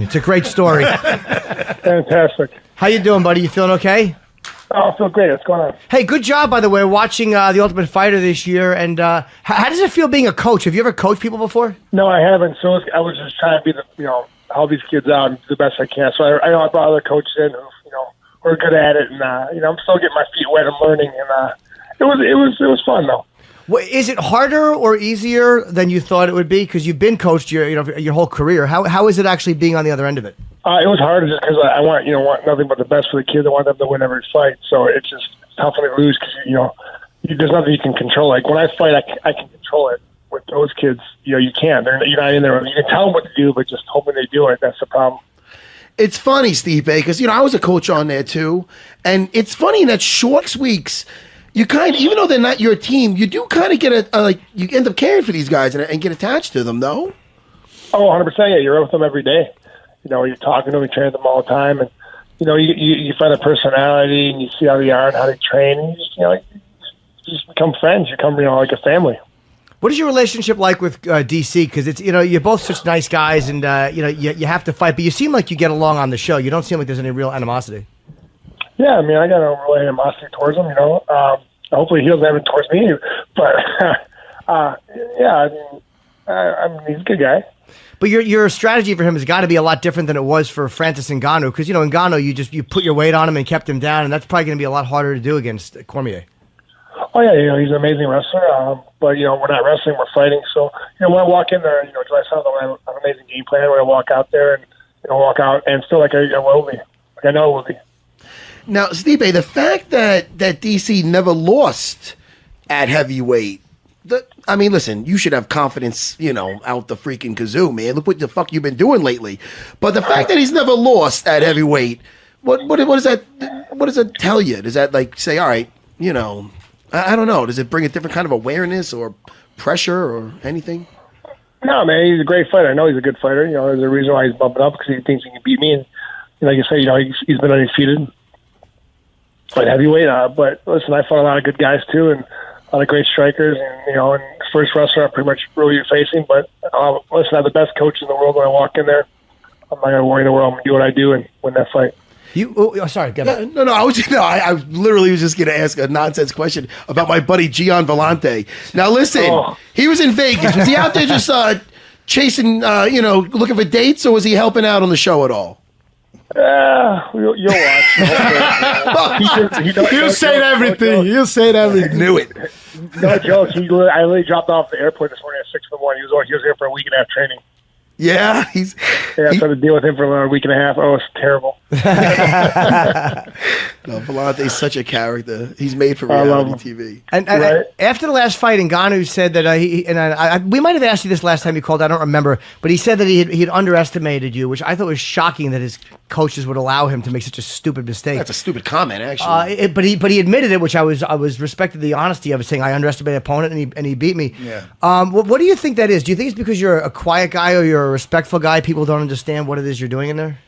It's a great story. Fantastic. How you doing, buddy? You feeling okay? Oh, I feel great. What's going on? Hey, good job, by the way, watching The Ultimate Fighter this year. And how does it feel being a coach? Have you ever coached people before? No, I haven't. So I was just trying to be help these kids out and do the best I can. So I know I brought other coaches in who, who are good at it, and I'm still getting my feet wet and learning. And it was fun though. Well, is it harder or easier than you thought it would be? Because you've been coached your whole career. How is it actually being on the other end of it? It was harder just because I want nothing but the best for the kids. I want them to win every fight. So it's just tough when they lose because there's nothing you can control. Like when I fight, I can control it. With those kids, you can't. You're not in there. You can tell them what to do, but just hoping they do it. That's the problem. It's funny, Stipe, because I was a coach on there too, and it's funny in that short weeks, you even though they're not your team, you do kind of get you end up caring for these guys and get attached to them, though. Oh, 100%. Yeah, you're with them every day. You're talking to them, you train them all the time, and you find a personality and you see how they are and how they train, and you just become friends. You become like a family. What is your relationship like with DC? Because it's you're both such nice guys, and you have to fight, but you seem like you get along on the show. You don't seem like there's any real animosity. Yeah, I mean, I got no real animosity towards him. Hopefully he doesn't have it towards me, but yeah, I mean, he's a good guy. But your strategy for him has got to be a lot different than it was for Francis Ngannou, because in Ngannou you put your weight on him and kept him down, and that's probably going to be a lot harder to do against Cormier. Oh yeah, he's an amazing wrestler. But we're not wrestling; we're fighting. So when I walk in there, do I sound like I have an amazing game plan when I walk out there and walk out and feel like I will be, like I know I will be. Now, Stipe, the fact that DC never lost at heavyweight. Listen, you should have confidence, out the freaking kazoo, man. Look what the fuck you've been doing lately. But the fact that he's never lost at heavyweight, what does that tell you? Does that say, all right, I don't know. Does it bring a different kind of awareness or pressure or anything? No, man, he's a great fighter. I know he's a good fighter. There's a reason why he's bumping up because he thinks he can beat me. And like you say, he's been undefeated at heavyweight. But listen, I fought a lot of good guys too, and a lot of great strikers. And first wrestler I'm pretty much really facing. But listen, I have the best coach in the world when I walk in there. I'm not going to worry in the world. I'm going to do what I do and win that fight. Sorry, get back. No. I literally was just going to ask a nonsense question about my buddy Gian Vellante. Now, listen, he was in Vegas. Was he out there just chasing, looking for dates, or was he helping out on the show at all? You'll watch. He'll say everything. He'll say everything. Knew it. No jokes. I literally dropped off the airport this morning at 6 in the morning. He was here for a week and a half training. Yeah, I had to deal with him for a week and a half. Oh, it's terrible. No, Vellante's such a character. He's made for reality TV. And after the last fight, Ngannou said that we might have asked you this last time you called. I don't remember, but he said that he had underestimated you, which I thought was shocking that his coaches would allow him to make such a stupid mistake. That's a stupid comment, actually. But he admitted it, which I was respected the honesty of it, saying I underestimated opponent and he beat me. Yeah. What do you think that is? Do you think it's because you're a quiet guy or you're a respectful guy? People don't understand what it is you're doing in there.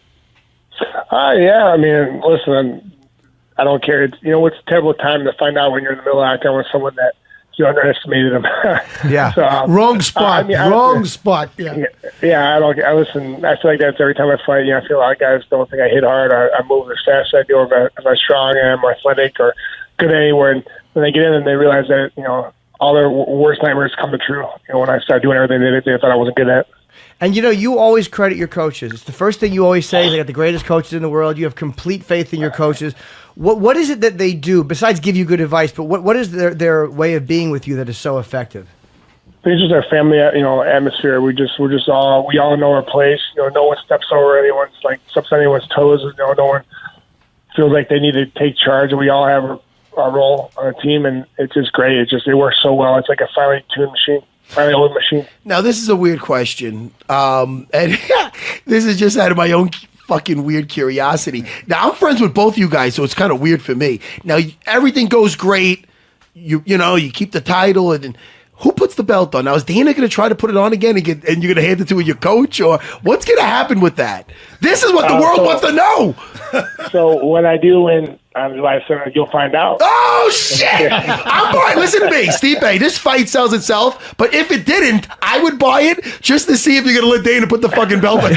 Yeah. I mean, listen, I don't care. It's a terrible time to find out when you're in the middle of acting with someone that you underestimated them. Yeah. So, wrong spot. Wrong spot. Yeah. Yeah. I listen. I feel like that's every time I fight. I feel a lot of guys don't think I hit hard. Or I move as fast as I do, or if I'm strong I am, or athletic, or good anywhere. And when they get in and they realize that all their worst nightmares come to true. When I start doing everything they thought I wasn't good at. And you always credit your coaches. It's the first thing you always say. They got the greatest coaches in the world. You have complete faith in your coaches. What is it that they do besides give you good advice? But what is their way of being with you that is so effective? It's just our family, atmosphere. We all know our place. No one steps over steps on anyone's toes. No one feels like they need to take charge. We all have our role on a team, and it's just great. It works so well. It's like a finely tuned machine. Old machine. Now, this is a weird question, and this is just out of my own fucking weird curiosity. Now, I'm friends with both you guys, so it's kind of weird for me. Now, everything goes great. You keep the title, and who puts the belt on? Now, is Dana going to try to put it on again and you're going to hand it to your coach? Or what's going to happen with that? This is what the world wants to know. So what I do when on July 7th, you'll find out. Oh, shit! I'm buying. Listen to me, Stipe. This fight sells itself, but if it didn't, I would buy it just to see if you're going to let Dana put the fucking belt on.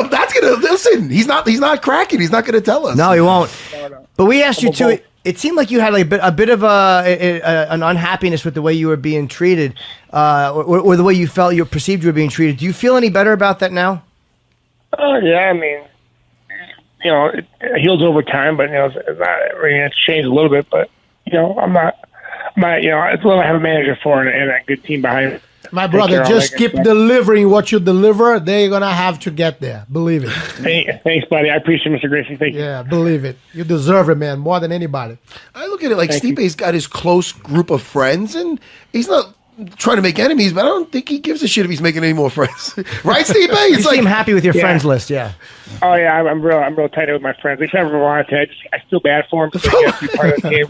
That's going to, listen, he's not cracking. He's not going to tell us. No, he won't. No. But we asked you too. It seemed like you had like a bit of an unhappiness with the way you were being treated, or the way you felt you perceived you were being treated. Do you feel any better about that now? Yeah, I mean, it heals over time, but it's changed a little bit. But I'm not. It's what I have a manager for and a good team behind me. My brother, just keep delivering what you deliver. They're going to have to get there. Believe it. Thanks, buddy. I appreciate it, Mr. Gracie. Thank you. Yeah, believe it. You deserve it, man, more than anybody. I look at it like Stipe's got his close group of friends, and he's not trying to make enemies, but I don't think he gives a shit if he's making any more friends. Right, Stipe? You seem happy with your friends list, yeah. Oh, yeah, I'm real tight with my friends. If I ever wanted to, I feel bad for him because he has to be part of the team.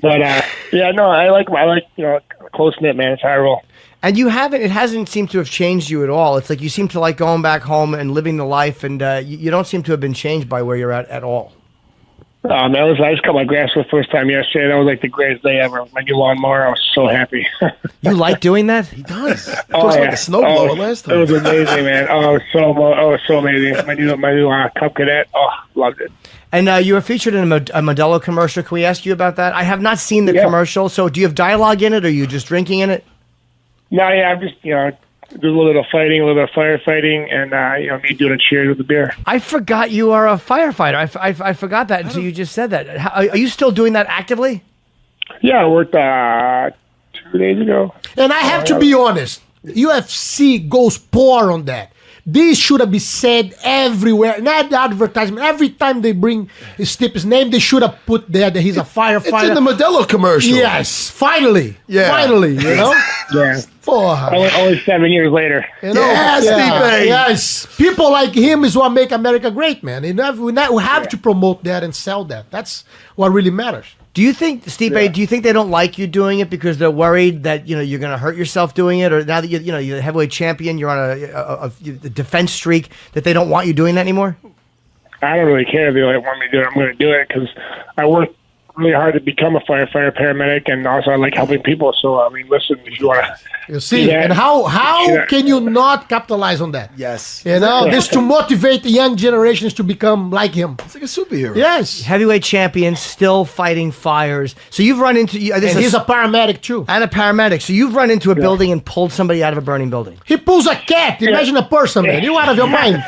But, I like close-knit, man. It's how I roll. And it hasn't seemed to have changed you at all. It's like you seem to like going back home and living the life, and you don't seem to have been changed by where you're at all. Oh, man, I just cut my grass for the first time yesterday. That was like the greatest day ever. My new lawnmower, I was so happy. You like doing that? He does. It was like a snowblower last time. It was amazing, man. It was so amazing. My new Cub Cadet. Oh, loved it. And you were featured in a Modelo commercial. Can we ask you about that? I have not seen the commercial. So do you have dialogue in it, or are you just drinking in it? No, I'm just, do a little bit of fighting, a little bit of firefighting, and, me doing a cheers with the beer. I forgot you are a firefighter. I forgot that until you just said that. Are you still doing that actively? Yeah, I worked 2 days ago. And I have to be honest, UFC goes poor on that. This should have been said everywhere, not the advertisement. Every time they bring Stipe's name, they should have put there that he's a firefighter. It's in the Modelo commercial. Yes, finally. Yeah. Finally, Yeah. Only 7 years later. Stipe. Yes. People like him is what make America great, man. We have to promote that and sell that. That's what really matters. Do you think, Stipe, do you think they don't like you doing it because they're worried that, you're going to hurt yourself doing it? Or now that you're the heavyweight champion, you're on a defense streak, that they don't want you doing that anymore? I don't really care if they want me to do it. I'm going to do it because I worked really hard to become a firefighter, paramedic, and also I like helping people. So, listen, if you want to... You see, and how can you not capitalize on that? Yes. This to motivate the young generations to become like him. It's like a superhero. Yes. Heavyweight champion, still fighting fires. So you've run into... and he's a paramedic too. And a paramedic. So you've run into a building and pulled somebody out of a burning building. He pulls a cat. Imagine a person, man. You're out of your mind.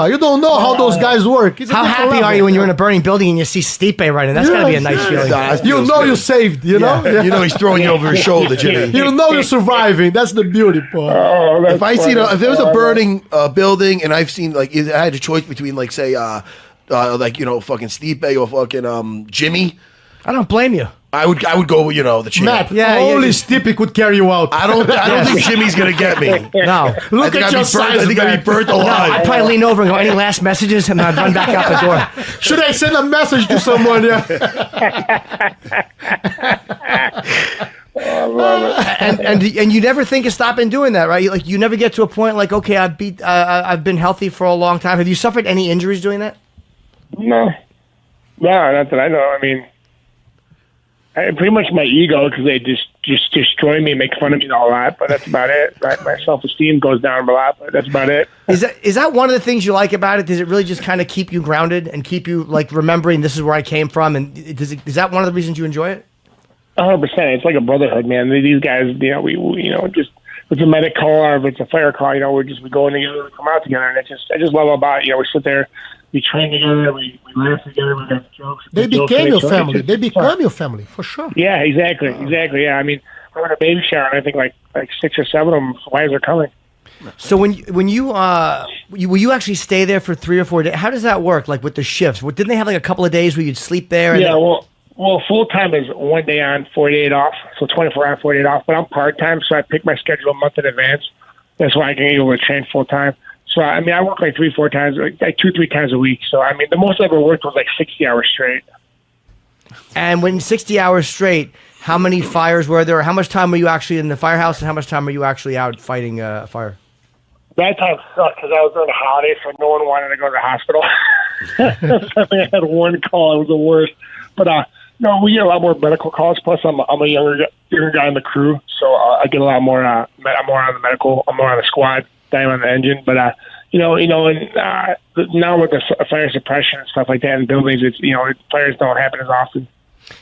You don't know how those guys work. How happy are you when you're in a burning building and you see Stipe right in? That's got to be a nice feeling. You know you're saved, you know? Yeah. You know he's throwing you over his shoulder, Jimmy. You know you're surviving. That's the beauty part. Oh, if there was a burning building and I've seen, like, I had a choice between, like, say, fucking Stipe or fucking Jimmy. I don't blame you. I would go, the champ. Matt, only Stipe could carry you out. I don't think Jimmy's gonna get me. No. Look at your size. I think I'd be burnt alive. I'd probably lean over and go, any last messages? And I'd run back out the door. Should I send a message to someone? Yeah. And you never think of stopping doing that, right? Like you never get to a point like, okay, I've been healthy for a long time. Have you suffered any injuries doing that? No, not that I know. Pretty much my ego because they just destroy me, make fun of me a lot, but that's about it. Right? My self-esteem goes down a lot, but that's about it. Is that one of the things you like about it? Does it really just kind of keep you grounded and keep you like remembering this is where I came from? And is that one of the reasons you enjoy it? 100%. It's like a brotherhood, man. These guys, we just if it's a medic call or if it's a fire call, we go in together, we come out together, and I just love about we sit there. We train together, we laugh together, we have jokes. They became your family. They become your family, for sure. Yeah, exactly. Yeah, we're in a baby shower, and I think like 6 or 7 of them, wives are coming. So when you will you actually stay there for 3 or 4 days? How does that work, like with the shifts? Didn't they have like a couple of days where you'd sleep there? And well, full-time is 1 day on, 48 off, so 24 on, 48 off. But I'm part-time, so I pick my schedule a month in advance. That's why I can be able to train full-time. So, I work like 3-4 times, like 2-3 times a week. So, the most I ever worked was like 60 hours straight. And when 60 hours straight, How many fires were there? How much time were you actually in the firehouse, and how much time were you actually out fighting a fire? That time sucked because I was during the holidays, so no one wanted to go to the hospital. I had one call; it was the worst. But no, we get a lot more medical calls. Plus, I'm a younger guy in the crew, so I get a lot more. I'm more on the medical. I'm more on the squad than I'm on the engine. But and now with the fire suppression and stuff like that in buildings, it's fires don't happen as often.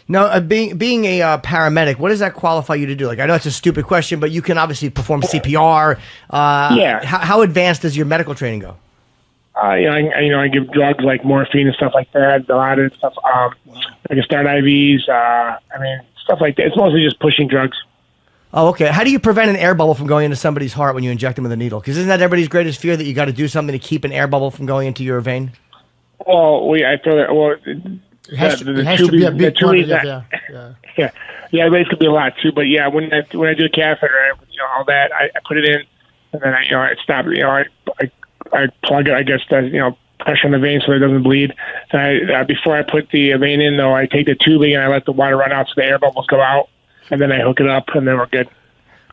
No, being a paramedic, what does that qualify you to do? Like, I know it's a stupid question, but you can obviously perform CPR. Yeah. How advanced does your medical training go? I give drugs like morphine and stuff like that. A lot of stuff. I can start IVs. Stuff like that. It's mostly just pushing drugs. Oh, okay. How do you prevent an air bubble from going into somebody's heart when you inject them with a needle? Because isn't that everybody's greatest fear, that you got to do something to keep an air bubble from going into your vein? Well, I feel that. Well, it has to be a big quantity. Yeah, it could be a lot too. But yeah, when I do the catheter, all that, I put it in, and then I stop. I plug it. I guess pressure on the vein so it doesn't bleed. And before I put the vein in, though, I take the tubing and I let the water run out so the air bubbles go out, and then I hook it up, and then we're good.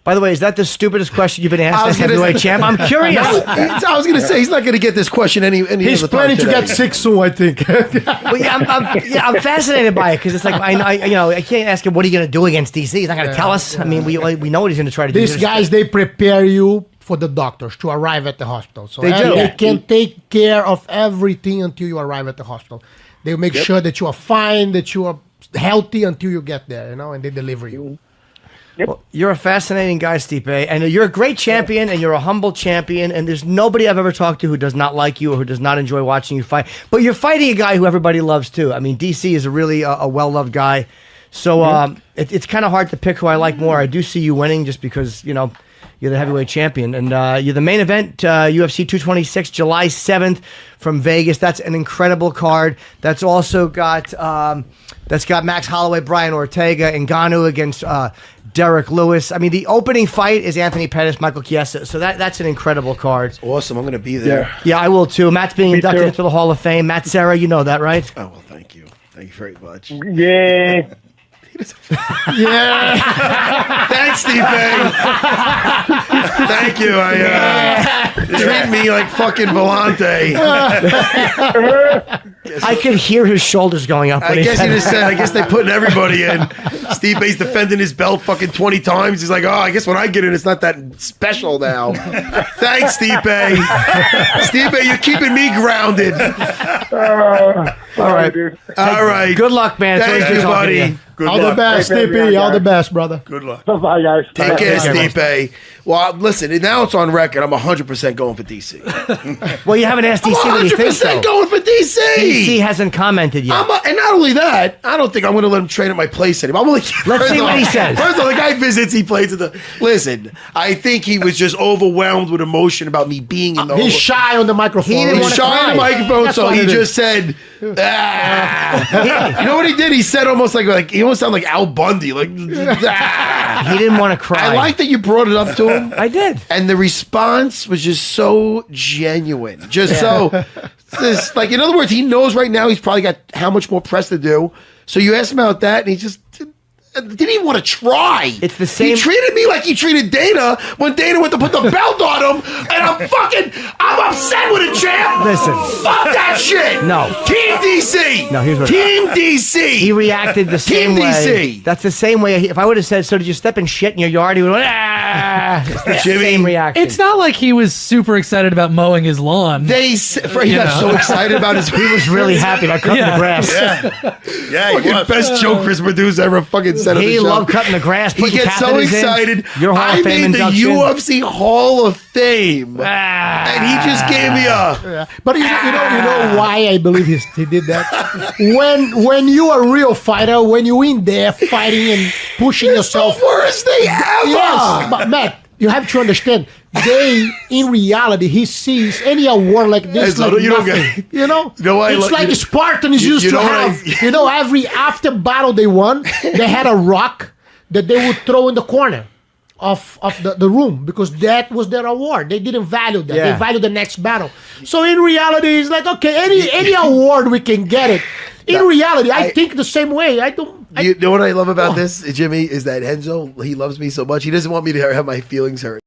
By the way, is that the stupidest question you've been asked as heavyweight champ? I'm curious. I was going to say, he's not going to get this question any He's other time planning to today. get sick soon, I think. Well, I'm fascinated by it, because it's like I can't ask him what are you going to do against DC. He's not going to tell us. I mean, we know what he's going to try to do. These guys, they prepare you for the doctors to arrive at the hospital. So They do. they can take care of everything until you arrive at the hospital. They make sure that you are fine, that you are healthy until you get there, and they deliver you. Yep. Well, you're a fascinating guy, Stipe, and you're a great champion, and you're a humble champion, and there's nobody I've ever talked to who does not like you or who does not enjoy watching you fight. But you're fighting a guy who everybody loves too. I mean, DC is a really a well-loved guy. So it's kind of hard to pick who I like more. I do see you winning just because, you're the heavyweight champion. And you're the main event, UFC 226, July 7th from Vegas. That's an incredible card. That's also got Max Holloway, Brian Ortega, and Ngannou against Derek Lewis. I mean, the opening fight is Anthony Pettis, Michael Chiesa. So that's an incredible card. Awesome. I'm going to be there. Yeah, I will too. Matt's being inducted into the Hall of Fame. Matt Serra, you know that, right? Oh, well, thank you. Thank you very much. Yeah. Yeah. Thanks, Stipe. Thank you. Treat me like fucking Volante. I could hear his shoulders going up. I guess he just said, I guess they're putting everybody in. Stipe's defending his belt fucking 20 times. He's like, oh, I guess when I get in, it's not that special now. Thanks, Stipe. Stipe, you're keeping me grounded. All right. Dude. All right. Good luck, man. It's always Thank good you, talking to buddy. you. Good All luck. the best, Hey, baby, Stipe. All the guys. best, brother. Good luck. Bye, guys. Take care, Take care, Stipe. Well, listen, now it's on record. I'm 100% going for DC. Well, you haven't asked DC I'm what he thinks, 100% though. going for DC. DC hasn't commented yet. And not only that, I don't think I'm going to let him train at my place anymore. Let's see what he says. First of all, the guy visits, he plays at the... Listen, I think he was just overwhelmed with emotion about me being in the... He's shy on the microphone. He didn't He's wanna shy on the cry. microphone, That's so what he it just said... Ah. You know what he did? He said almost like he almost sounded like Al Bundy. Like, ah. He didn't want to cry. I like that you brought it up to him. I did. And the response was just so genuine. Just so, like, in other words, he knows right now he's probably got how much more press to do. So you asked him about that, and he just didn't even want to try. It's the same- He treated me like he treated Dana when Dana went to put the belt on him, and I'm upset with it, champ. Listen. Fuck that shit. No. Team DC. No, here's what- Team DC. He reacted the same Team way. DC. That's the same way. If I would have said, so did you step in shit in your yard? He would have went, ah. It's the Jimmy, same reaction. It's not like he was super excited about mowing his lawn. He got so excited about his. He was really happy about cutting the grass. Yeah, fucking best joke Chris Producer ever fucking said on the He show. loved cutting the grass. He putting gets so catheters in. excited. Your Hall I of Fame made the induction. UFC Hall of Fame, Ah. and he just gave me a. But you know why I believe he did that? When you are a real fighter, when you in there fighting and pushing It's the yourself. worst thing ever. Yes, but Matt, you have to understand. In reality, he sees any award like this Hey, like so you don't nothing. get- You know, You know why I it's like- like you- Spartans used you to know what have. Every after battle they won, they had a rock that they would throw in the corner of the room because that was their award. They didn't value that. Yeah. They valued the next battle. So in reality, it's like, okay, any award we can get it. In reality, I think the same way. I don't. You know what I love about this, Jimmy, is that Henzo, he loves me so much. He doesn't want me to have my feelings hurt.